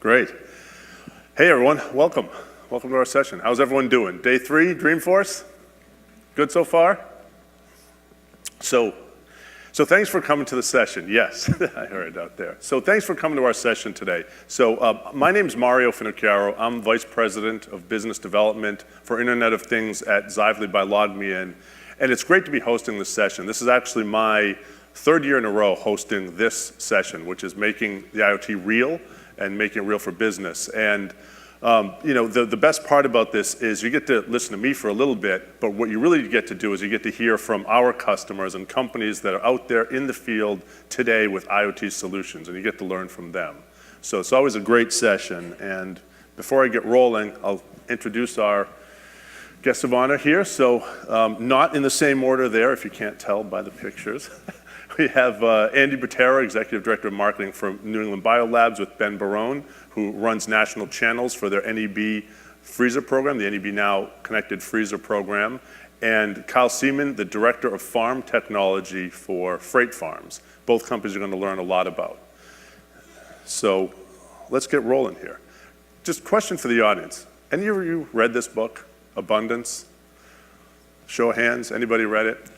Great. Hey everyone, welcome. Welcome to our session. How's everyone doing? Day 3, Dreamforce? Good so far? So thanks for coming to the session. Yes, I heard it out there. So thanks for coming to our session today. So my name's Mario Finocchiaro. I'm Vice President of Business Development for Internet of Things at Xively by Logmein. And it's great to be hosting this session. This is actually my 3rd year in a row hosting this session, which is making the IoT real and making it real for business. And the best part about this is you get to listen to me for a little bit, but what you really get to do is you get to hear from our customers and companies that are out there in the field today with IoT solutions, and you get to learn from them. So it's always a great session. And before I get rolling, I'll introduce our guest of honor here. So not in the same order there, if you can't tell by the pictures. We have Andy Butera, Executive Director of Marketing for New England Biolabs, with Ben Barone, who runs national channels for their NEB freezer program, the NEB Now Connected Freezer program, and Kyle Seaman, the Director of Farm Technology for Freight Farms. Both companies are going to learn a lot about. So let's get rolling here. Just a question for the audience. Any of you read this book, Abundance? Show of hands, anybody read it?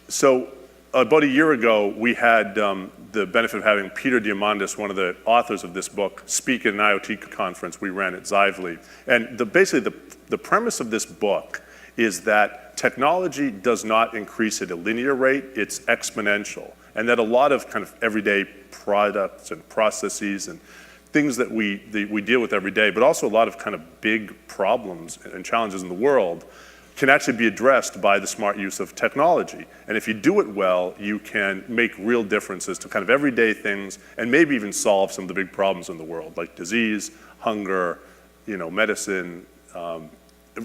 So about a year ago, we had the benefit of having Peter Diamandis, one of the authors of this book, speak at an IoT conference we ran at Xively. And basically the premise of this book is that technology does not increase at a linear rate, it's exponential. And that a lot of kind of everyday products and processes and things that we deal with every day, but also a lot of kind of big problems and challenges in the world can actually be addressed by the smart use of technology. And if you do it well, you can make real differences to kind of everyday things and maybe even solve some of the big problems in the world, like disease, hunger, medicine,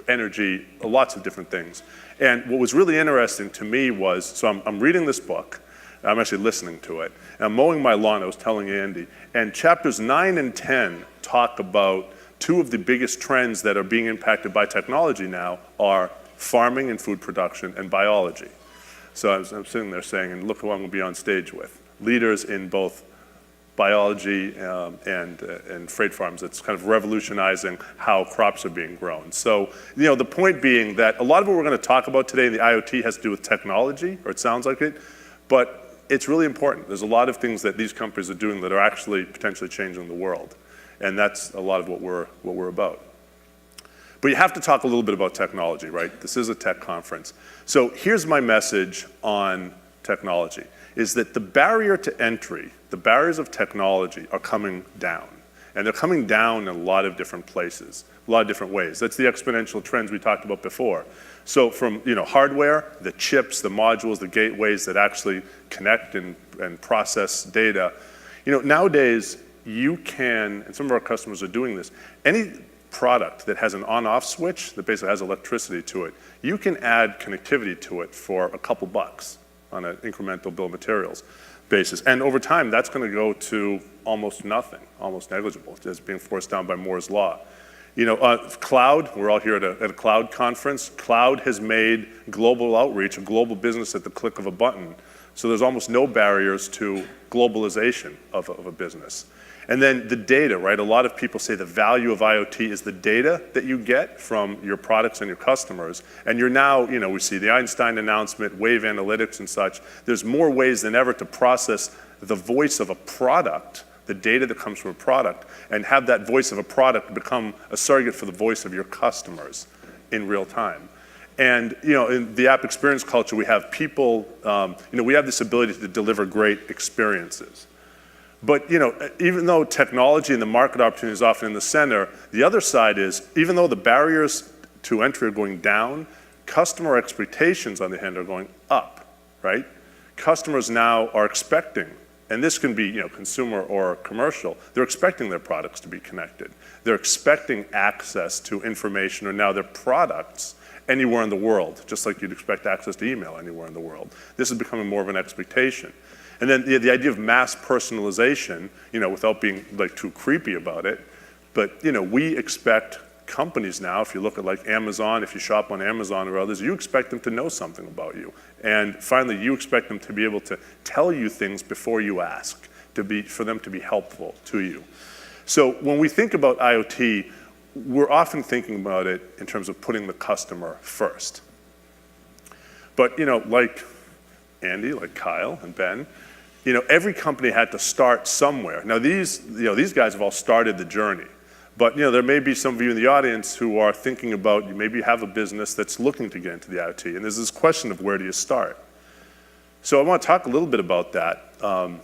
energy, lots of different things. And what was really interesting to me was, so I'm reading this book, I'm actually listening to it, and I'm mowing my lawn, I was telling Andy, and chapters 9 and 10 talk about two of the biggest trends that are being impacted by technology now are farming and food production and biology. So I'm sitting there saying, and look who I'm going to be on stage with. Leaders in both biology and freight farms. It's kind of revolutionizing how crops are being grown. So, the point being that a lot of what we're going to talk about today in the IoT has to do with technology, or it sounds like it, but it's really important. There's a lot of things that these companies are doing that are actually potentially changing the world. And that's a lot of what we're about. But you have to talk a little bit about technology, right? This is a tech conference. So here's my message on technology, is that the barrier to entry, the barriers of technology are coming down. And they're coming down in a lot of different places, a lot of different ways. That's the exponential trends we talked about before. So from hardware, the chips, the modules, the gateways that actually connect and process data. Nowadays, you can, and some of our customers are doing this, any product that has an on-off switch that basically has electricity to it, you can add connectivity to it for a couple bucks on an incremental bill of materials basis. And over time, that's going to go to almost nothing, almost negligible. It's being forced down by Moore's law. Cloud, we're all here at a cloud conference. Cloud has made global outreach, a global business at the click of a button. So there's almost no barriers to globalization of a business. And then the data, right? A lot of people say the value of IoT is the data that you get from your products and your customers. And you're now, we see the Einstein announcement, wave analytics and such. There's more ways than ever to process the voice of a product, the data that comes from a product, and have that voice of a product become a surrogate for the voice of your customers in real time. And in the app experience culture, we have people, we have this ability to deliver great experiences. But even though technology and the market opportunity is often in the center, the other side is, even though the barriers to entry are going down, customer expectations on the hand are going up, right? Customers now are expecting, and this can be consumer or commercial, they're expecting their products to be connected. They're expecting access to information or now their products anywhere in the world, just like you'd expect access to email anywhere in the world. This is becoming more of an expectation. And then the idea of mass personalization, without being too creepy about it, but we expect companies now, if you look at like Amazon, if you shop on Amazon or others, you expect them to know something about you. And finally, you expect them to be able to tell you things before you ask, for them to be helpful to you. So when we think about IoT, we're often thinking about it in terms of putting the customer first. But like Andy, like Kyle and Ben, every company had to start somewhere. Now these guys have all started the journey. But there may be some of you in the audience who are thinking about, you maybe have a business that's looking to get into the IoT, and there's this question of where do you start? So I want to talk a little bit about that.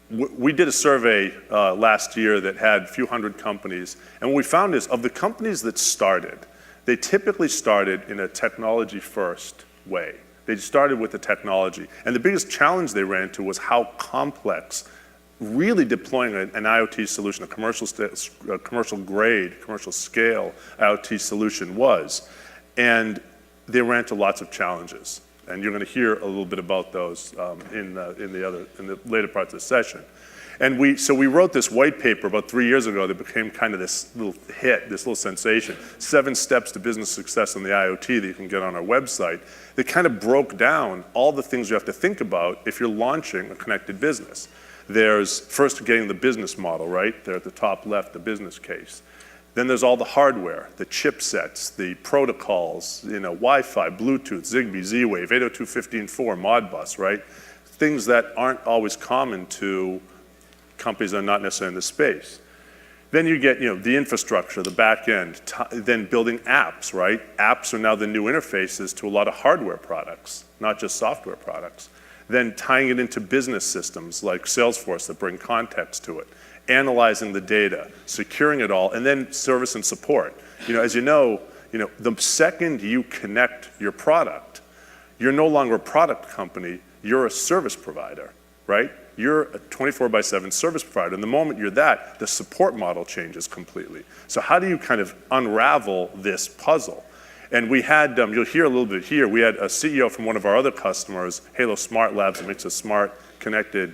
We did a survey last year that had a few hundred companies, and what we found is of the companies that started, they typically started in a technology-first way. They started with the technology, and the biggest challenge they ran into was how complex really deploying an IoT solution, a commercial grade, commercial scale IoT solution was. And they ran into lots of challenges. And you're going to hear a little bit about those in the later parts of the session. And so we wrote this white paper about 3 years ago that became kind of this little hit, this little sensation, 7 steps to business success in the IoT that you can get on our website, that kind of broke down all the things you have to think about if you're launching a connected business. There's first getting the business model, right? There at the top left, the business case. Then there's all the hardware, the chipsets, the protocols, Wi-Fi, Bluetooth, Zigbee, Z-Wave, 802.15.4, Modbus, right? Things that aren't always common to companies that are not necessarily in the space. Then you get, the infrastructure, the back end, then building apps, right? Apps are now the new interfaces to a lot of hardware products, not just software products. Then tying it into business systems like Salesforce that bring context to it, analyzing the data, securing it all, and then service and support. As you know, the second you connect your product, you're no longer a product company, you're a service provider, right? You're a 24/7 service provider. And the moment you're that, the support model changes completely. So how do you kind of unravel this puzzle? And we had, you'll hear a little bit here, we had a CEO from one of our other customers, Halo Smart Labs, that makes a smart, connected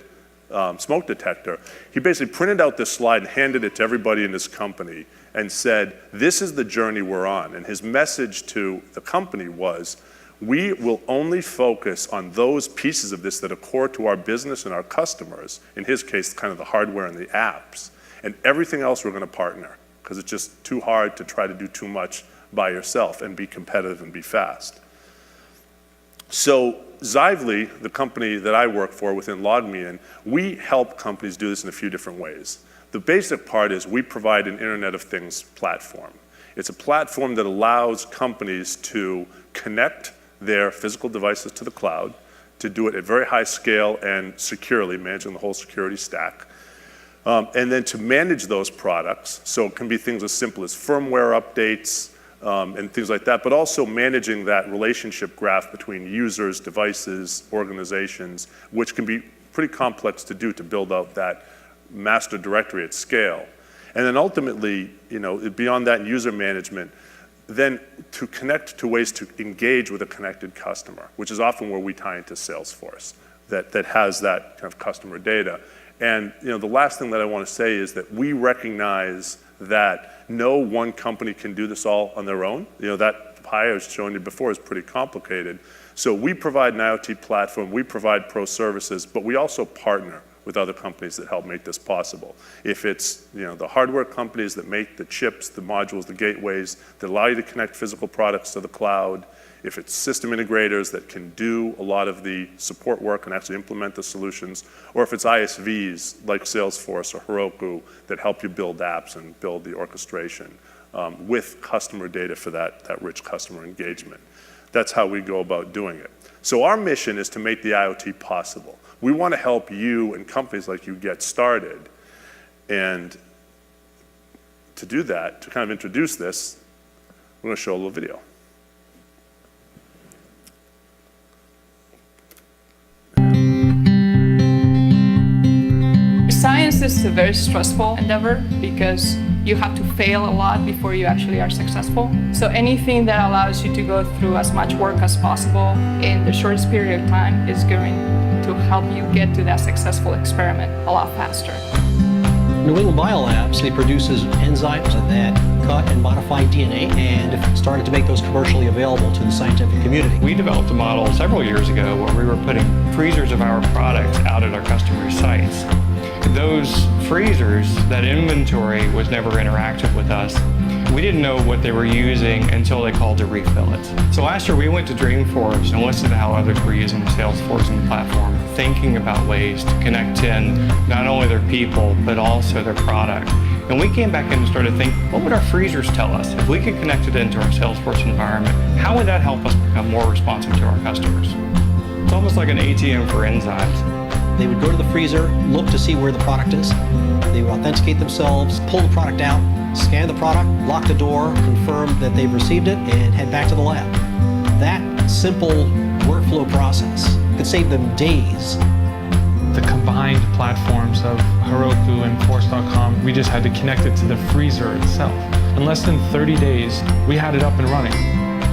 smoke detector. He basically printed out this slide and handed it to everybody in his company and said, this is the journey we're on. And his message to the company was, we will only focus on those pieces of this that are core to our business and our customers, in his case, kind of the hardware and the apps. And everything else we're going to partner, because it's just too hard to try to do too much by yourself and be competitive and be fast. So Xively, the company that I work for within Logmein, we help companies do this in a few different ways. The basic part is we provide an Internet of Things platform. It's a platform that allows companies to connect their physical devices to the cloud, to do it at very high scale and securely, managing the whole security stack. And then to manage those products, so it can be things as simple as firmware updates, and things like that, but also managing that relationship graph between users, devices, organizations, which can be pretty complex to do to build out that master directory at scale. And then ultimately, beyond that user management, then to connect to ways to engage with a connected customer, which is often where we tie into Salesforce, that has that kind of customer data. And the last thing that I want to say is that we recognize that no one company can do this all on their own. That pie I was showing you before is pretty complicated. So we provide an IoT platform, we provide pro services, but we also partner with other companies that help make this possible. If it's the hardware companies that make the chips, the modules, the gateways that allow you to connect physical products to the cloud, if it's system integrators that can do a lot of the support work and actually implement the solutions, or if it's ISVs like Salesforce or Heroku that help you build apps and build the orchestration with customer data for that rich customer engagement. That's how we go about doing it. So our mission is to make the IoT possible. We want to help you and companies like you get started. And to do that, to kind of introduce this, I'm going to show a little video. Science is a very stressful endeavor because you have to fail a lot before you actually are successful. So anything that allows you to go through as much work as possible in the shortest period of time is going to help you get to that successful experiment a lot faster. England Biolabs, they produces enzymes that cut and modify DNA and started to make those commercially available to the scientific community. We developed a model several years ago where we were putting freezers of our products out at our customers' sites. Those freezers, that inventory was never interactive with us. We didn't know what they were using until they called to refill it. So last year we went to Dreamforce and listened to how others were using Salesforce and the platform, thinking about ways to connect in not only their people, but also their product. And we came back in and started thinking, what would our freezers tell us? If we could connect it into our Salesforce environment, how would that help us become more responsive to our customers? It's almost like an ATM for enzymes. They would go to the freezer, look to see where the product is. They would authenticate themselves, pull the product out, scan the product, lock the door, confirm that they've received it, and head back to the lab. That simple workflow process could save them days. The combined platforms of Heroku and Force.com, we just had to connect it to the freezer itself. In less than 30 days, we had it up and running.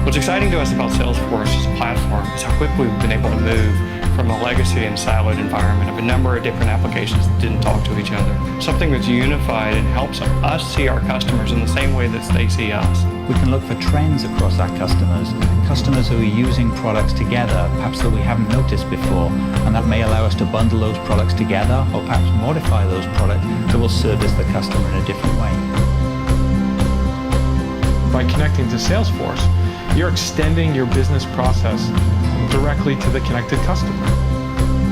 What's exciting to us about Salesforce as a platform is how quickly we've been able to move from a legacy and siloed environment of a number of different applications that didn't talk to each other. Something that's unified and helps us see our customers in the same way that they see us. We can look for trends across our customers who are using products together, perhaps that we haven't noticed before, and that may allow us to bundle those products together or perhaps modify those products that will service the customer in a different way. By connecting to Salesforce, you're extending your business process directly to the connected customer.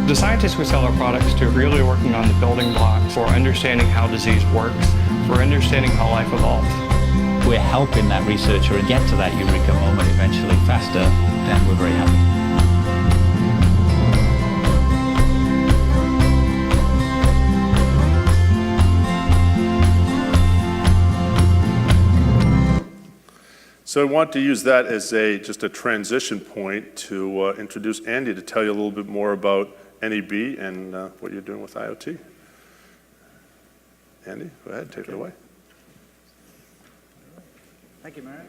The scientists we sell our products to are really working on the building blocks for understanding how disease works, for understanding how life evolves. We're helping that researcher get to that eureka moment eventually faster, then we're very happy. So I want to use that as just a transition point to introduce Andy to tell you a little bit more about NEB and what you're doing with IoT. Andy, go ahead, take it away. Thank you, Marek.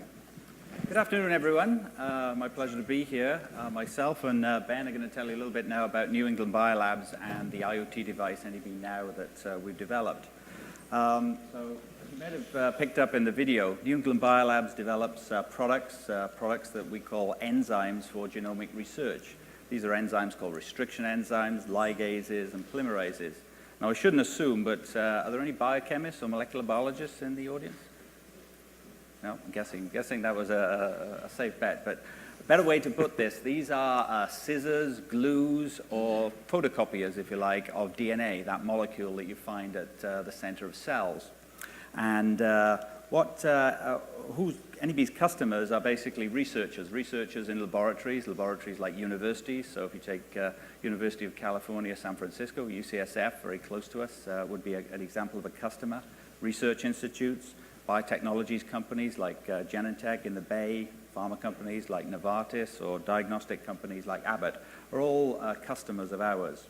Good afternoon, everyone. My pleasure to be here. Myself and Ben are going to tell you a little bit now about New England Biolabs and the IoT device NEB Now that we've developed. So you might have picked up in the video, New England Biolabs develops products that we call enzymes for genomic research. These are enzymes called restriction enzymes, ligases, and polymerases. Now, I shouldn't assume, but are there any biochemists or molecular biologists in the audience? No, I'm guessing that was a safe bet. But a better way to put this, these are scissors, glues, or photocopiers, if you like, of DNA, that molecule that you find at the center of cells. And NEB's customers are basically researchers in laboratories like universities. So if you take University of California, San Francisco, UCSF, very close to us, would be an example of a customer. Research institutes, biotechnologies companies like Genentech in the Bay, pharma companies like Novartis, or diagnostic companies like Abbott are all customers of ours.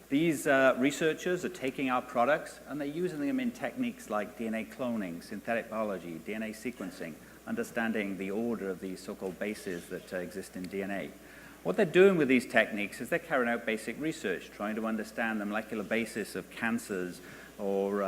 These researchers are taking our products and they're using them in techniques like DNA cloning, synthetic biology, DNA sequencing, understanding the order of these so-called bases that exist in DNA. What they're doing with these techniques is they're carrying out basic research, trying to understand the molecular basis of cancers, or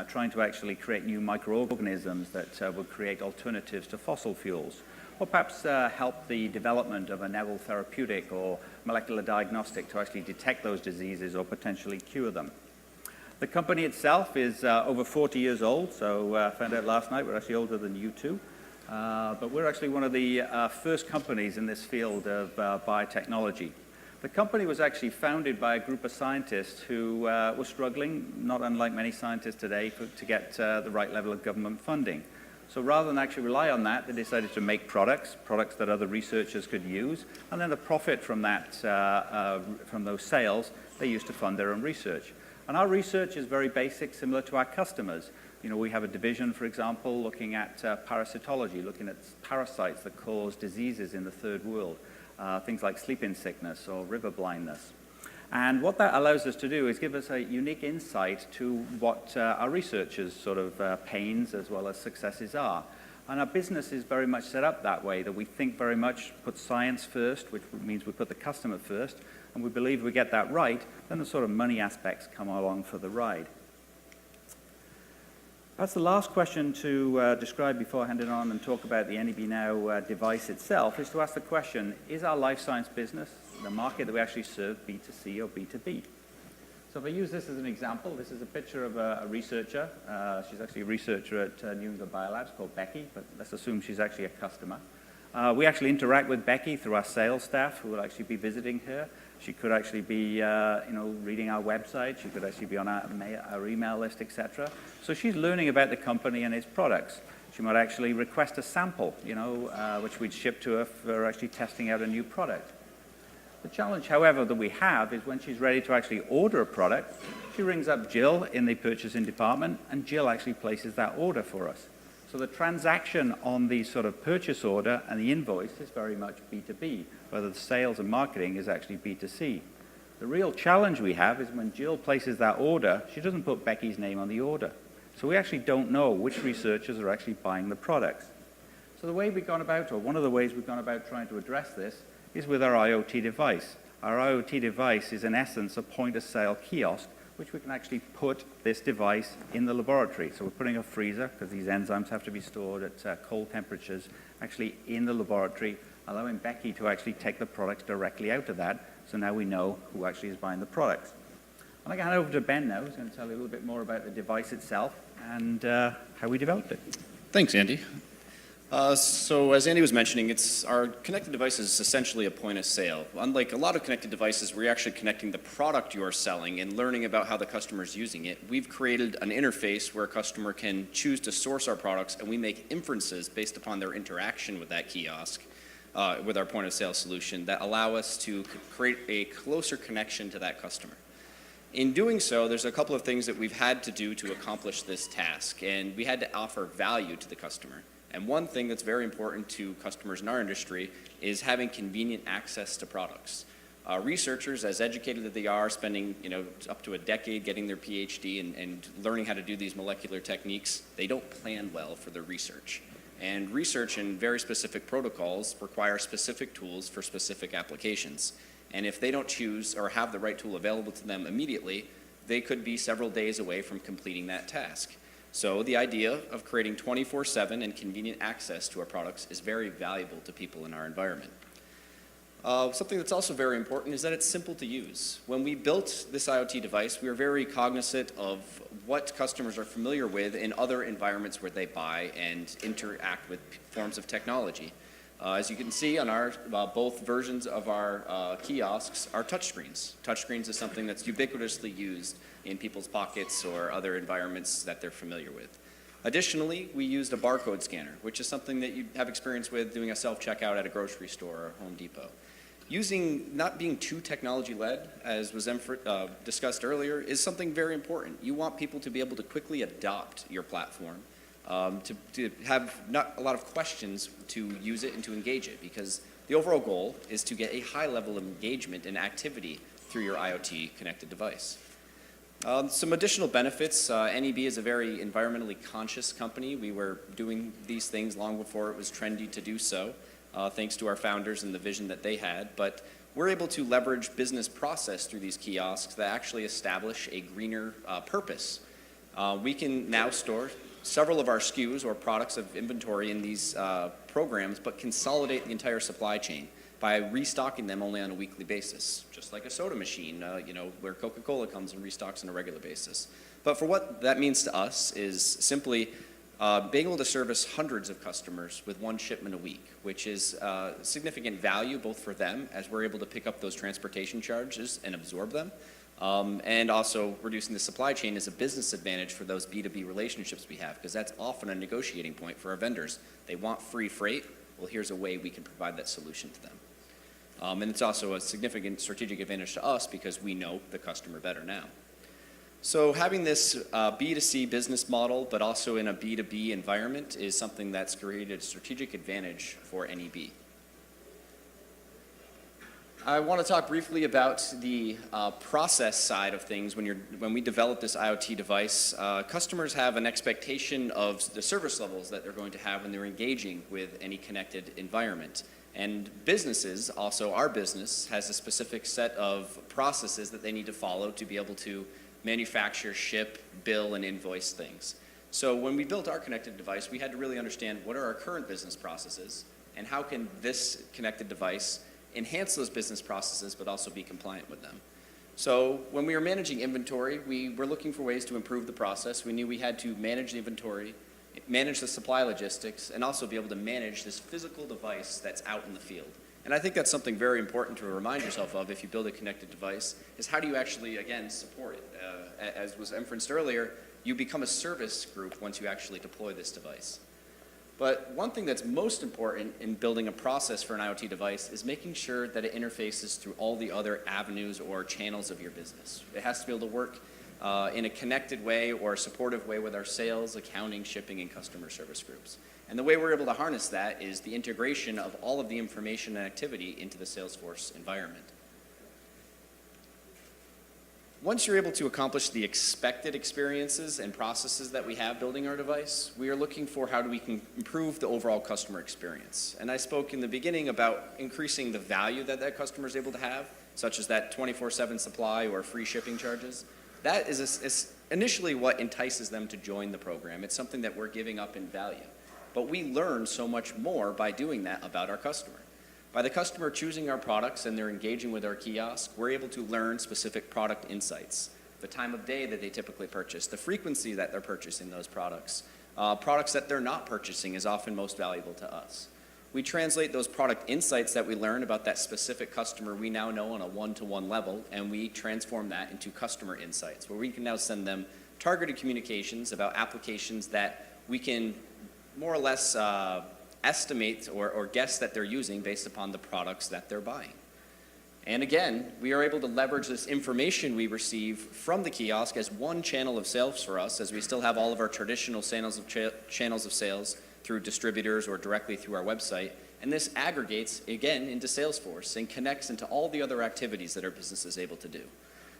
trying to actually create new microorganisms that will create alternatives to fossil fuels, or perhaps help the development of a novel therapeutic or molecular diagnostic to actually detect those diseases or potentially cure them. The company itself is over 40 years old, so I found out last night we're actually older than you two. But we're actually one of the first companies in this field of biotechnology. The company was actually founded by a group of scientists who were struggling, not unlike many scientists today, to get the right level of government funding. So rather than actually rely on that, they decided to make products that other researchers could use, and then the profit from that, from those sales, they used to fund their own research. And our research is very basic, similar to our customers. You know, we have a division, for example, looking at parasitology, looking at parasites that cause diseases in the third world, things like sleeping sickness or river blindness. And what that allows us to do is give us a unique insight to what our researchers' sort of pains as well as successes are. And our business is very much set up that way, that we think very much, put science first, which means we put the customer first, and we believe we get that right, then the sort of money aspects come along for the ride. That's the last question to describe before I hand it on and talk about the NEB Now device itself, is to ask the question, is our life science business, the market that we actually serve, B2C or B2B? So So if I use this as an example, this is a picture of a researcher. She's actually a researcher at New England Biolabs called Becky, but let's assume she's actually a customer. We actually interact with Becky through our sales staff who will actually be visiting her. She could actually be reading our website. She could actually be on our email list, etc. So she's learning about the company and its products. She might actually request a sample, which we'd ship to her for actually testing out a new product. The challenge, however, that we have is when she's ready to actually order a product, she rings up Jill in the purchasing department, and Jill actually places that order for us. So the transaction on the sort of purchase order and the invoice is very much B2B, whether the sales and marketing is actually B2C. The real challenge we have is when Jill places that order, she doesn't put Becky's name on the order. So we actually don't know which researchers are actually buying the products. So the way we've gone about, or one of the ways we've gone about trying to address this, is with our IoT device. Our IoT device is in essence a point-of-sale kiosk, which we can actually put this device in the laboratory. So we're putting a freezer, because these enzymes have to be stored at cold temperatures, actually in the laboratory, allowing Becky to actually take the products directly out of that. So now we know who actually is buying the products. I'm going to hand over to Ben now, who's going to tell you a little bit more about the device itself and how we developed it. Thanks, Andy. So as Andy was mentioning, our connected device is essentially a point of sale. Unlike a lot of connected devices, we're actually connecting the product you are selling and learning about how the customer is using it. We've created an interface where a customer can choose to source our products, and we make inferences based upon their interaction with that kiosk, with our point of sale solution, that allow us to create a closer connection to that customer. In doing so, there's a couple of things that we've had to do to accomplish this task, and we had to offer value to the customer. And one thing that's very important to customers in our industry is having convenient access to products. Researchers, as educated as they are, spending up to a decade getting their PhD and learning how to do these molecular techniques, they don't plan well for their research. And research in very specific protocols require specific tools for specific applications. And if they don't choose or have the right tool available to them immediately, they could be several days away from completing that task. So the idea of creating 24/7 and convenient access to our products is very valuable to people in our environment. Something that's also very important is that it's simple to use. When we built this IoT device, we were very cognizant of what customers are familiar with in other environments where they buy and interact with forms of technology. As you can see on our both versions of our kiosks are touchscreens. Touchscreens is something that's ubiquitously used in people's pockets or other environments that they're familiar with. Additionally, we used a barcode scanner, which is something that you have experience with doing a self-checkout at a grocery store or Home Depot. Not being too technology-led, as was discussed earlier, is something very important. You want people to be able to quickly adopt your platform, to have not a lot of questions to use it and to engage it, because the overall goal is to get a high level of engagement and activity through your IoT connected device. Some additional benefits. NEB is a very environmentally conscious company. We were doing these things long before it was trendy to do so, thanks to our founders and the vision that they had. But we're able to leverage business process through these kiosks that actually establish a greener purpose. We can now store several of our SKUs or products of inventory in these programs, but consolidate the entire supply chain by restocking them only on a weekly basis, just like a soda machine, where Coca-Cola comes and restocks on a regular basis. But for what that means to us is simply being able to service hundreds of customers with one shipment a week, which is significant value both for them, as we're able to pick up those transportation charges and absorb them, and also reducing the supply chain is a business advantage for those B2B relationships we have, because that's often a negotiating point for our vendors. They want free freight. Well, here's a way we can provide that solution to them. And it's also a significant strategic advantage to us because we know the customer better now. So having this B2C business model, but also in a B2B environment, is something that's created a strategic advantage for NEB. I want to talk briefly about the process side of things. When we develop this IoT device, customers have an expectation of the service levels that they're going to have when they're engaging with any connected environment. And businesses, also our business, has a specific set of processes that they need to follow to be able to manufacture, ship, bill, and invoice things. So when we built our connected device, we had to really understand what are our current business processes and how can this connected device enhance those business processes but also be compliant with them. So when we were managing inventory, we were looking for ways to improve the process. We knew we had to manage the inventory, manage the supply logistics, and also be able to manage this physical device that's out in the field. And I think that's something very important to remind yourself of if you build a connected device, is how do you actually, again, support it? As was inferenced earlier, you become a service group once you actually deploy this device. But one thing that's most important in building a process for an IoT device is making sure that it interfaces through all the other avenues or channels of your business. It has to be able to work in a connected way or a supportive way with our sales, accounting, shipping, and customer service groups. And the way we're able to harness that is the integration of all of the information and activity into the Salesforce environment. Once you're able to accomplish the expected experiences and processes that we have building our device, we are looking for how we can improve the overall customer experience. And I spoke in the beginning about increasing the value that that customer is able to have, such as that 24/7 supply or free shipping charges. That is initially what entices them to join the program. It's something that we're giving up in value. But we learn so much more by doing that about our customer. By the customer choosing our products and they're engaging with our kiosk, we're able to learn specific product insights, the time of day that they typically purchase, the frequency that they're purchasing those products. Products that they're not purchasing is often most valuable to us. We translate those product insights that we learn about that specific customer we now know on a one-to-one level, and we transform that into customer insights, where we can now send them targeted communications about applications that we can more or less estimate or guess that they're using based upon the products that they're buying. And again, we are able to leverage this information we receive from the kiosk as one channel of sales for us, as we still have all of our traditional channels of sales through distributors or directly through our website. And this aggregates, again, into Salesforce and connects into all the other activities that our business is able to do.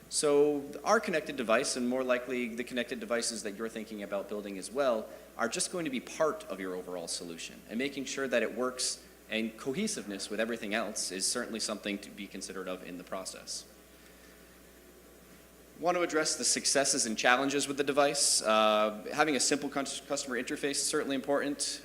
So our connected device, and more likely the connected devices that you're thinking about building as well, are just going to be part of your overall solution. And making sure that it works and cohesiveness with everything else is certainly something to be considered of in the process. I want to address the successes and challenges with the device. Having a simple customer interface is certainly important.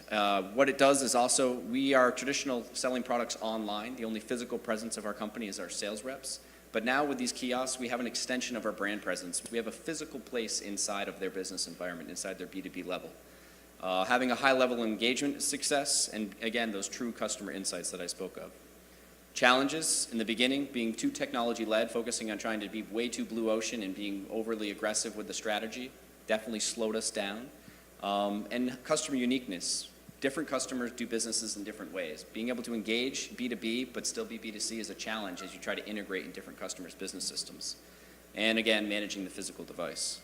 What it does is also, we are traditional selling products online. The only physical presence of our company is our sales reps. But now with these kiosks, we have an extension of our brand presence. We have a physical place inside of their business environment, inside their B2B level. Having a high level of engagement success, and again, those true customer insights that I spoke of. Challenges in the beginning, being too technology-led, focusing on trying to be way too blue ocean and being overly aggressive with the strategy, definitely slowed us down. And customer uniqueness. Different customers do businesses in different ways. Being able to engage B2B but still be B2C is a challenge as you try to integrate in different customers' business systems. And again, managing the physical device.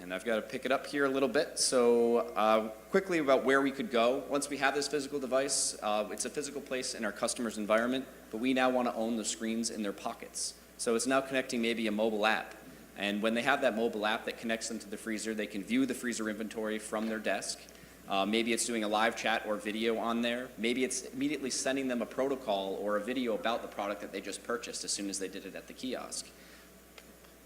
And I've got to pick it up here a little bit. So quickly about where we could go. Once we have this physical device, it's a physical place in our customer's environment, but we now want to own the screens in their pockets. So it's now connecting maybe a mobile app. And when they have that mobile app that connects them to the freezer, they can view the freezer inventory from their desk. Maybe it's doing a live chat or video on there. Maybe it's immediately sending them a protocol or a video about the product that they just purchased as soon as they did it at the kiosk.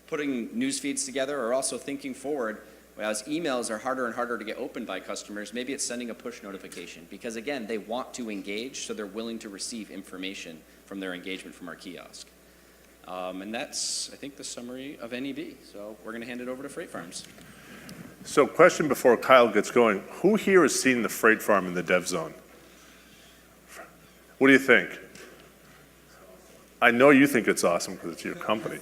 Putting news feeds together, or also thinking forward, as emails are harder and harder to get opened by customers, maybe it's sending a push notification. Because again, they want to engage, so they're willing to receive information from their engagement from our kiosk. And that's, I think, the summary of NEB. So we're going to hand it over to Freight Farms. So question before Kyle gets going. Who here has seen the Freight Farm in the dev zone? What do you think? I know you think it's awesome because it's your company.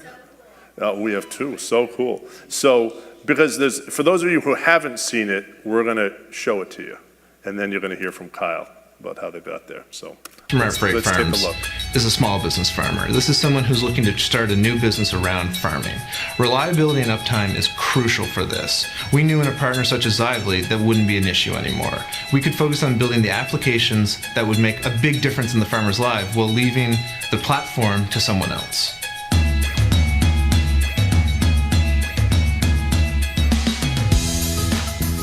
We have two. So cool. So because for those of you who haven't seen it, we're going to show it to you. And then you're going to hear from Kyle about how they got there. So let's take a look. Is a small business farmer. This is someone who's looking to start a new business around farming. Reliability and uptime is crucial for this. We knew in a partner such as Xively that wouldn't be an issue anymore. We could focus on building the applications that would make a big difference in the farmer's life while leaving the platform to someone else.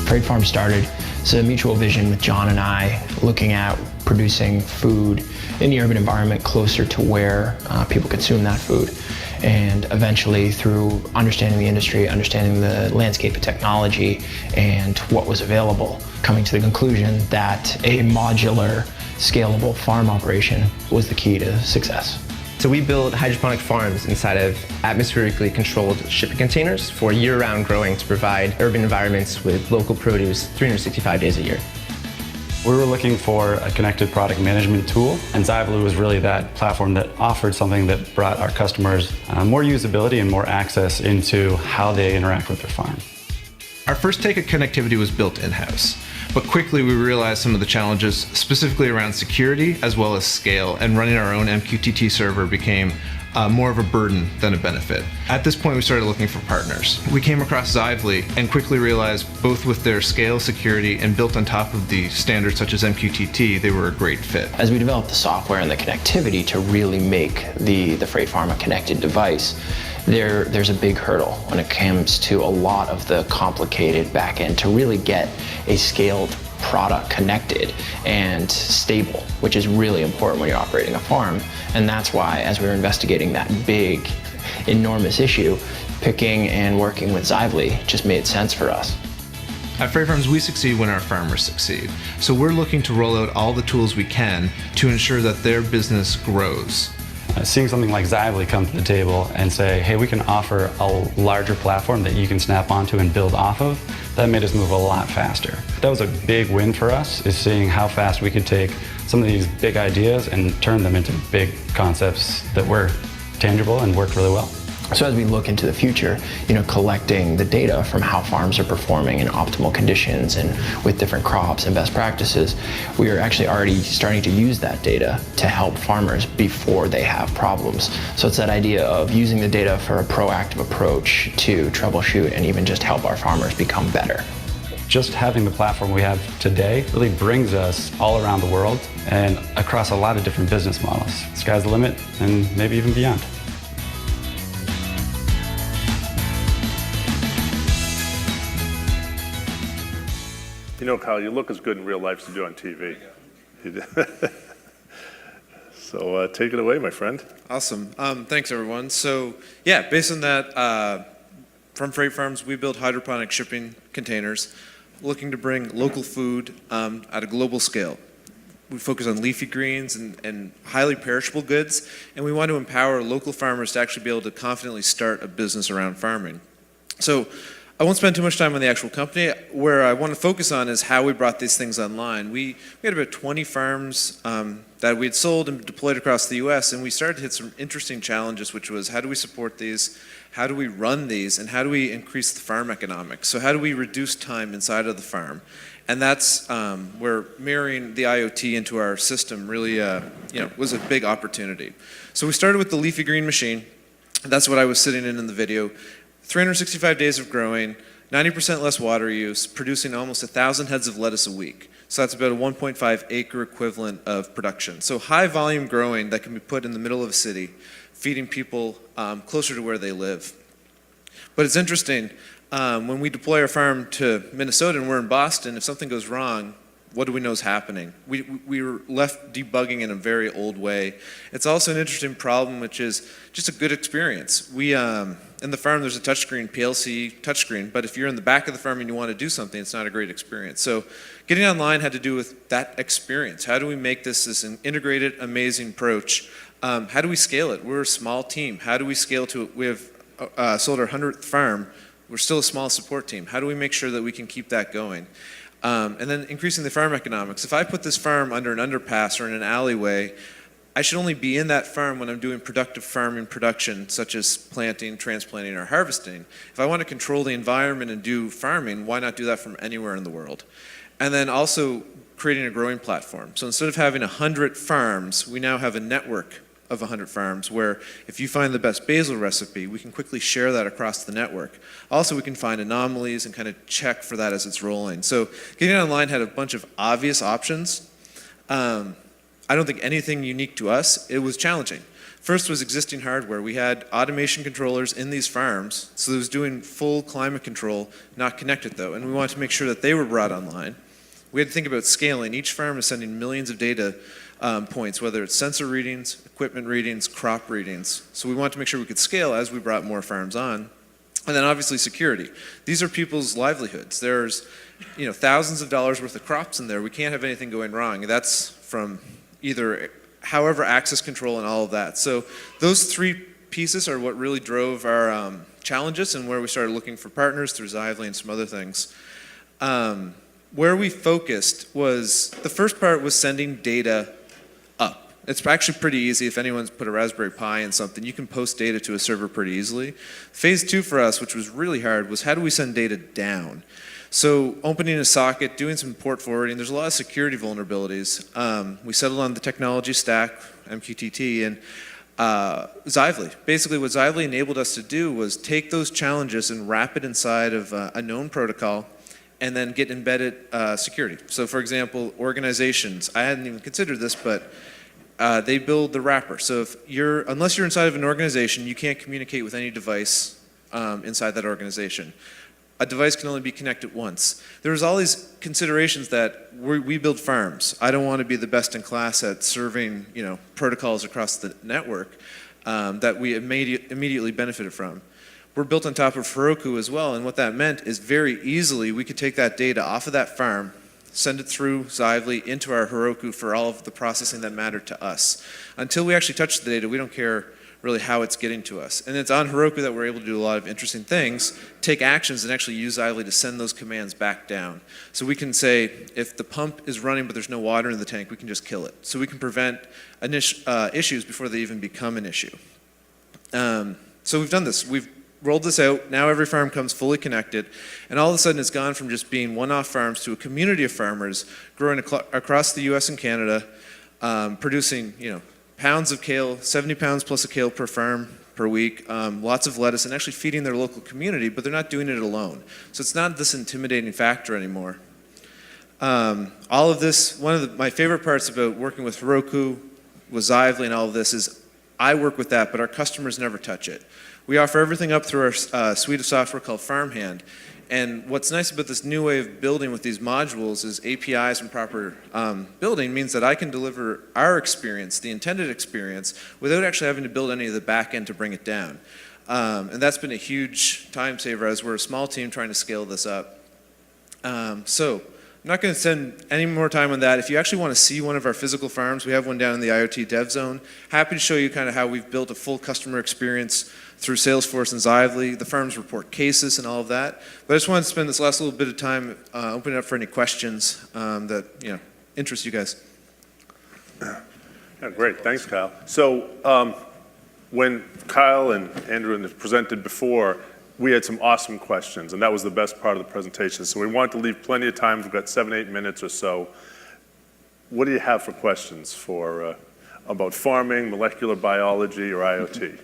Freight Farm started as a mutual vision with John and I, looking at producing food in the urban environment closer to where people consume that food. And eventually, through understanding the industry, understanding the landscape of technology and what was available, coming to the conclusion that a modular, scalable farm operation was the key to success. So we build hydroponic farms inside of atmospherically controlled shipping containers for year-round growing to provide urban environments with local produce 365 days a year. We were looking for a connected product management tool, and Xively was really that platform that offered something that brought our customers more usability and more access into how they interact with their farm. Our first take of connectivity was built in-house, but quickly we realized some of the challenges specifically around security as well as scale, and running our own MQTT server became more of a burden than a benefit. At this point, we started looking for partners. We came across Xively and quickly realized both with their scale, security, and built on top of the standards such as MQTT, they were a great fit. As we developed the software and the connectivity to really make the Freight Farm a connected device, there's a big hurdle when it comes to a lot of the complicated back end to really get a scaled product connected and stable, which is really important when you're operating a farm. And that's why, as we were investigating that big, enormous issue, picking and working with Xively just made sense for us. At Freight Farms, we succeed when our farmers succeed. So we're looking to roll out all the tools we can to ensure that their business grows. Seeing something like Xively come to the table and say, hey, we can offer a larger platform that you can snap onto and build off of, that made us move a lot faster. That was a big win for us, is seeing how fast we could take some of these big ideas and turn them into big concepts that were tangible and worked really well. So as we look into the future, collecting the data from how farms are performing in optimal conditions and with different crops and best practices, we are actually already starting to use that data to help farmers before they have problems. So it's that idea of using the data for a proactive approach to troubleshoot and even just help our farmers become better. Just having the platform we have today really brings us all around the world and across a lot of different business models. Sky's the limit, and maybe even beyond. Kyle, you look as good in real life as you do on TV. So take it away, my friend. Awesome. Thanks, everyone. So, yeah, based on that, from Freight Farms, we build hydroponic shipping containers looking to bring local food at a global scale. We focus on leafy greens and highly perishable goods, and we want to empower local farmers to actually be able to confidently start a business around farming. So, I won't spend too much time on the actual company. Where I want to focus on is how we brought these things online. We had about 20 farms that we had sold and deployed across the US, and we started to hit some interesting challenges, which was how do we support these, how do we run these, and how do we increase the farm economics? So how do we reduce time inside of the farm? And that's where marrying the IoT into our system really was a big opportunity. So we started with the leafy green machine. That's what I was sitting in the video. 365 days of growing, 90% less water use, producing almost 1,000 heads of lettuce a week. So that's about a 1.5 acre equivalent of production. So high volume growing that can be put in the middle of a city, feeding people closer to where they live. But it's interesting, when we deploy our farm to Minnesota and we're in Boston, if something goes wrong, what do we know is happening? We were left debugging in a very old way. It's also an interesting problem, which is just a good experience. In the farm, there's a touchscreen, PLC touchscreen, but if you're in the back of the farm and you want to do something, it's not a great experience. So getting online had to do with that experience. How do we make this an integrated, amazing approach? How do we scale it? We're a small team. How do we scale to it? We have sold our 100th farm. We're still a small support team. How do we make sure that we can keep that going? And then increasing the farm economics. If I put this farm under an underpass or in an alleyway, I should only be in that farm when I'm doing productive farming production, such as planting, transplanting, or harvesting. If I want to control the environment and do farming, why not do that from anywhere in the world? And then also creating a growing platform. So instead of having 100 farms, we now have a network of 100 farms where if you find the best basil recipe, we can quickly share that across the network. Also, we can find anomalies and kind of check for that as it's rolling. So getting online had a bunch of obvious options. I don't think anything unique to us. It was challenging. First was existing hardware. We had automation controllers in these farms, so it was doing full climate control, not connected though, and we wanted to make sure that they were brought online. We had to think about scaling. Each farm is sending millions of data points, whether it's sensor readings, equipment readings, crop readings. So we wanted to make sure we could scale as we brought more farms on. And then obviously security. These are people's livelihoods. There's thousands of dollars worth of crops in there. We can't have anything going wrong. That's from either however, access control and all of that. So those three pieces are what really drove our challenges and where we started looking for partners through Xively and some other things. Where we focused was, the first part was sending data up. It's actually pretty easy. If anyone's put a Raspberry Pi in something, you can post data to a server pretty easily. Phase 2 for us, which was really hard, was how do we send data down? So opening a socket, doing some port forwarding, there's a lot of security vulnerabilities. We settled on the technology stack, MQTT, and Xively. Basically what Xively enabled us to do was take those challenges and wrap it inside of a known protocol and then get embedded security. So for example, organizations, I hadn't even considered this, but they build the wrapper. So unless you're inside of an organization, you can't communicate with any device inside that organization. A device can only be connected once. There's all these considerations that we build farms. I don't want to be the best in class at serving, protocols across the network that we immediately benefited from. We're built on top of Heroku as well, and what that meant is very easily we could take that data off of that farm, send it through Xively into our Heroku for all of the processing that mattered to us. Until we actually touch the data, we don't care really how it's getting to us. And it's on Heroku that we're able to do a lot of interesting things, take actions and actually use Xively to send those commands back down. So we can say, if the pump is running but there's no water in the tank, we can just kill it. So we can prevent issues before they even become an issue. So we've done this. We've rolled this out. Now every farm comes fully connected. And all of a sudden it's gone from just being one-off farms to a community of farmers growing across the US and Canada, producing, pounds of kale, 70 pounds plus of kale per farm per week, lots of lettuce, and actually feeding their local community, but they're not doing it alone. So it's not this intimidating factor anymore. All of this, one of my favorite parts about working with Heroku, with Xively and all of this is I work with that, but our customers never touch it. We offer everything up through our suite of software called Farmhand. And what's nice about this new way of building with these modules is APIs and proper building means that I can deliver our experience, the intended experience, without actually having to build any of the back end to bring it down. And that's been a huge time saver as we're a small team trying to scale this up. So I'm not going to spend any more time on that. If you actually want to see one of our physical farms, we have one down in the IoT Dev Zone. Happy to show you kind of how we've built a full customer experience through Salesforce and Xively. The farms report cases and all of that. But I just wanted to spend this last little bit of time opening up for any questions that interest you guys. Yeah, great, thanks, Kyle. So when Kyle and Andrew presented before, we had some awesome questions, and that was the best part of the presentation. So we wanted to leave plenty of time. We've got 7-8 minutes or so. What do you have for questions about farming, molecular biology, or IoT?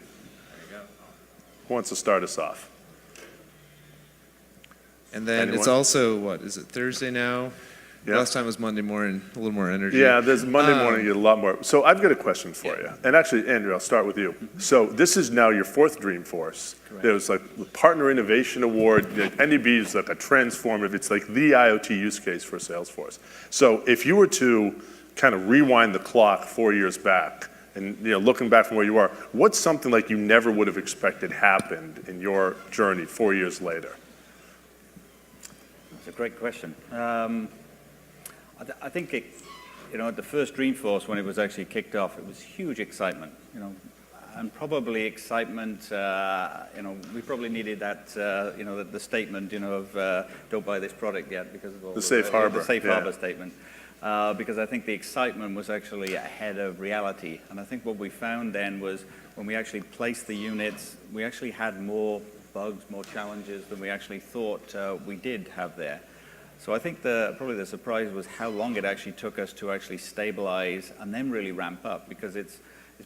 Who wants to start us off? And then Anyone? It's also, what, is it Thursday now? Yeah. Last time was Monday morning, a little more energy. Yeah, there's Monday morning, you get a lot more. So I've got a question for you. And actually, Andrew, I'll start with you. So this is now your 4th Dreamforce. Correct. There's like the Partner Innovation Award. NDB is like a transformative, it's like the IoT use case for Salesforce. So if you were to kind of rewind the clock 4 years back, and looking back from where you are, what's something like you never would have expected happened in your journey 4 years later? That's a great question. I think at the first Dreamforce, when it was actually kicked off, it was huge excitement, and probably excitement, we probably needed that, the statement, of don't buy this product yet because of all the safe harbor. The safe harbor statement. Because I think the excitement was actually ahead of reality. And I think what we found then was when we actually placed the units, we actually had more bugs, more challenges than we actually thought we did have there. So I think probably the surprise was how long it actually took us to actually stabilize and then really ramp up, because it's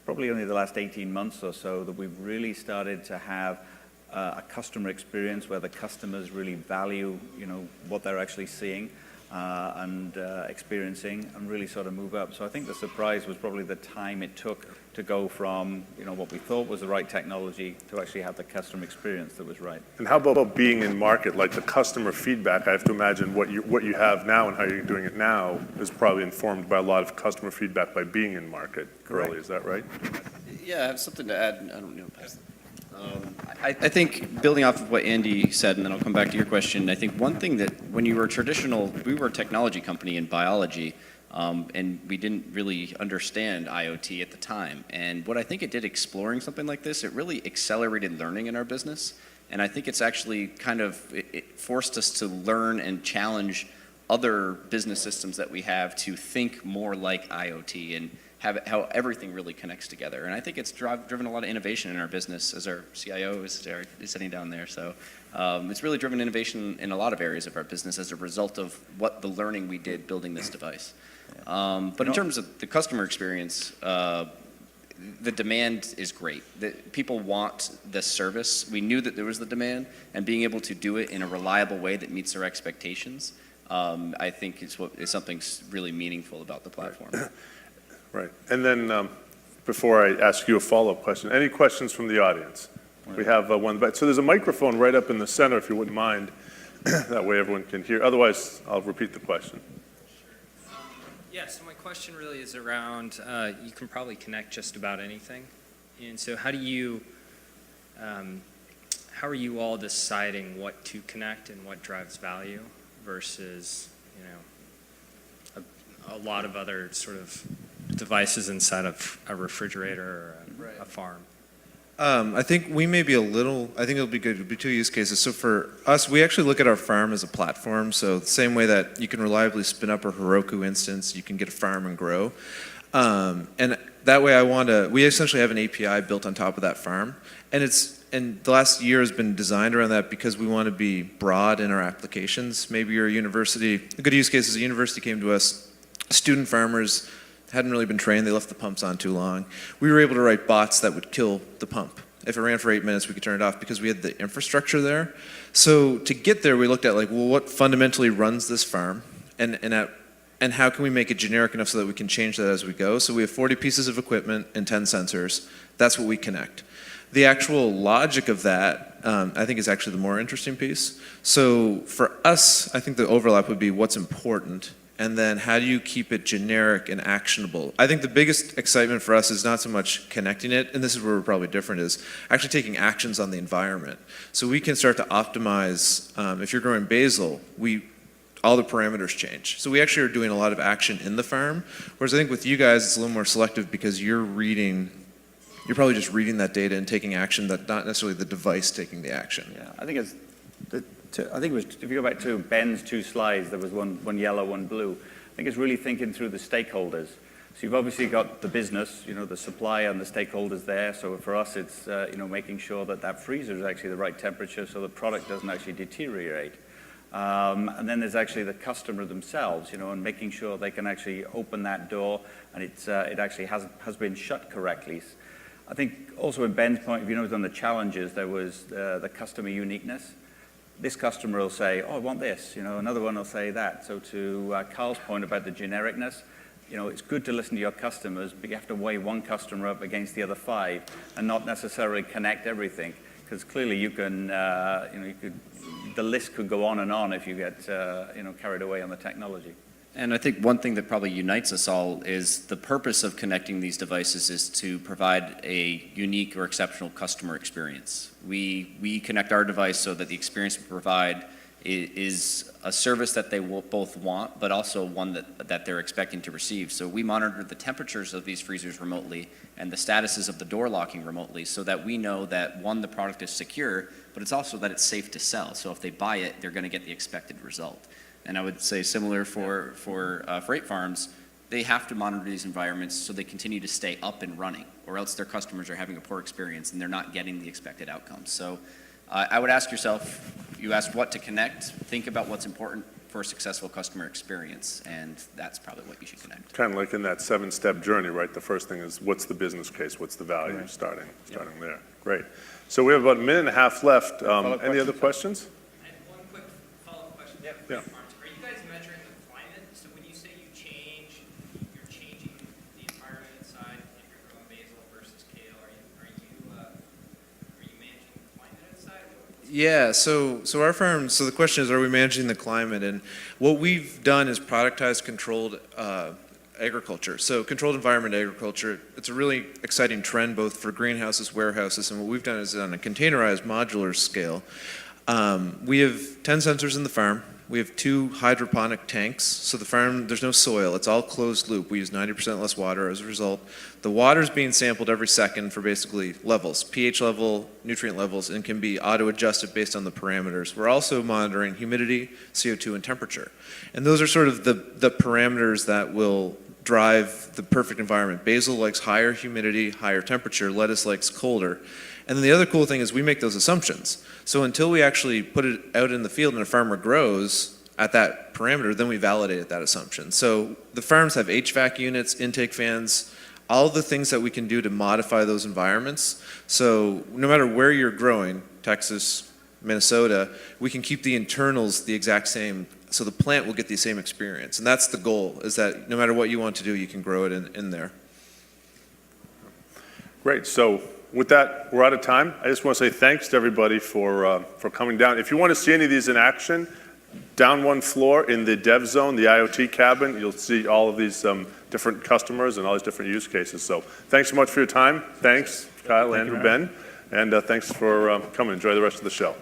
probably only the last 18 months or so that we've really started to have a customer experience where the customers really value, what they're actually seeing and experiencing, and really sort of move up. So I think the surprise was probably the time it took to go from what we thought was the right technology to actually have the customer experience that was right. And how about being in market, like the customer feedback? I have to imagine what you have now and how you're doing it now is probably informed by a lot of customer feedback by being in market early. Is that right? Yeah, I have something to add. I don't know. I think building off of what Andy said, and then I'll come back to your question, I think one thing that when you were we were a technology company in biology, And we didn't really understand IoT at the time. And what I think it did exploring something like this, it really accelerated learning in our business. And I think it's actually it forced us to learn and challenge other business systems that we have to think more like IoT and how everything really connects together. And I think it's driven a lot of innovation in our business, as our CIO is sitting down there. So it's really driven innovation in a lot of areas of our business as a result of what the learning we did building this device. But in terms of the customer experience, the demand is great. People want this service. We knew that there was the demand, and being able to do it in a reliable way that meets our expectations, I think is something really meaningful about the platform. Right. And then before I ask you a follow-up question, any questions from the audience? We have one. So there's a microphone right up in the center, if you wouldn't mind. That way everyone can hear. Otherwise, I'll repeat the question. Yeah, so my question really is around, you can probably connect just about anything. And so how are you all deciding what to connect and what drives value versus, a lot of other sort of devices inside of a refrigerator or a farm? I think we may be I think it'll be good. It'll be two use cases. So for us, we actually look at our farm as a platform. So the same way that you can reliably spin up a Heroku instance, you can get a farm and grow. And that way we essentially have an API built on top of that farm. And the last year has been designed around that because we want to be broad in our applications. Maybe you're a university. A good use case is a university came to us, student farmers hadn't really been trained, they left the pumps on too long. We were able to write bots that would kill the pump. If it ran for 8 minutes, we could turn it off because we had the infrastructure there. So to get there, we looked at what fundamentally runs this farm, and how can we make it generic enough so that we can change that as we go. So we have 40 pieces of equipment and 10 sensors. That's what we connect. The actual logic of that, I think, is actually the more interesting piece. So for us, I think the overlap would be what's important, and then how do you keep it generic and actionable? I think the biggest excitement for us is not so much connecting it, and this is where we're probably different, is actually taking actions on the environment. So we can start to optimize, if you're growing basil, all the parameters change. So we actually are doing a lot of action in the farm, whereas I think with you guys, it's a little more selective because you're probably just reading that data and taking action, not necessarily the device taking the action. Yeah, I think it was, if you go back to Ben's two slides, there was one yellow, one blue. I think it's really thinking through the stakeholders. So you've obviously got the business, the supplier and the stakeholders there. So for us, it's, making sure that freezer is actually the right temperature so the product doesn't actually deteriorate. And then there's actually the customer themselves, and making sure they can actually open that door and it actually has been shut correctly. I think also in Ben's point of view, on the challenges, there was the customer uniqueness. This customer will say, oh, I want this, another one will say that. So to Carl's point about the genericness, it's good to listen to your customers, but you have to weigh one customer up against the other 5 and not necessarily connect everything. Because clearly you can, the list could go on if you get, carried away on the technology. And I think one thing that probably unites us all is the purpose of connecting these devices is to provide a unique or exceptional customer experience. We connect our device so that the experience we provide is a service that they will both want, but also one that they're expecting to receive. So we monitor the temperatures of these freezers remotely and the statuses of the door locking remotely so that we know that, one, the product is secure, but it's also that it's safe to sell. So if they buy it, they're going to get the expected result. And I would say similar for freight farms, they have to monitor these environments so they continue to stay up and running, or else their customers are having a poor experience and they're not getting the expected outcomes. So I would ask yourself, you asked what to connect, think about what's important for a successful customer experience, and that's probably what you should connect. Kind of like in that 7-step journey, right? The first thing is what's the business case, what's the value, Right. starting there. Great. So we have about a minute and a half left. Any other questions? I have one quick follow-up question. Yeah. Are you guys measuring the climate? So when you say you're changing the environment inside if you're growing basil versus kale, are you managing the climate inside? Yeah, so our firm, so the question is, are we managing the climate? And what we've done is productize controlled agriculture. So controlled environment agriculture, it's a really exciting trend both for greenhouses, warehouses, and what we've done is on a containerized modular scale. We have 10 sensors in the farm. We have 2 hydroponic tanks, so the farm, there's no soil. It's all closed loop. We use 90% less water as a result. The water is being sampled every second for basically levels, pH level, nutrient levels, and can be auto-adjusted based on the parameters. We're also monitoring humidity, CO2, and temperature. And those are sort of the parameters that will drive the perfect environment. Basil likes higher humidity, higher temperature. Lettuce likes colder. And then the other cool thing is we make those assumptions. So until we actually put it out in the field and a farmer grows at that parameter, then we validate that assumption. So the farms have HVAC units, intake fans, all the things that we can do to modify those environments. So no matter where you're growing, Texas, Minnesota, we can keep the internals the exact same, so the plant will get the same experience. And that's the goal, is that no matter what you want to do, you can grow it in there. Great. So with that, we're out of time. I just want to say thanks to everybody for coming down. If you want to see any of these in action, down one floor in the dev zone, the IoT cabin, you'll see all of these different customers and all these different use cases. So thanks so much for your time. Thanks, Kyle, Andrew, Ben, and thanks for coming. Enjoy the rest of the show.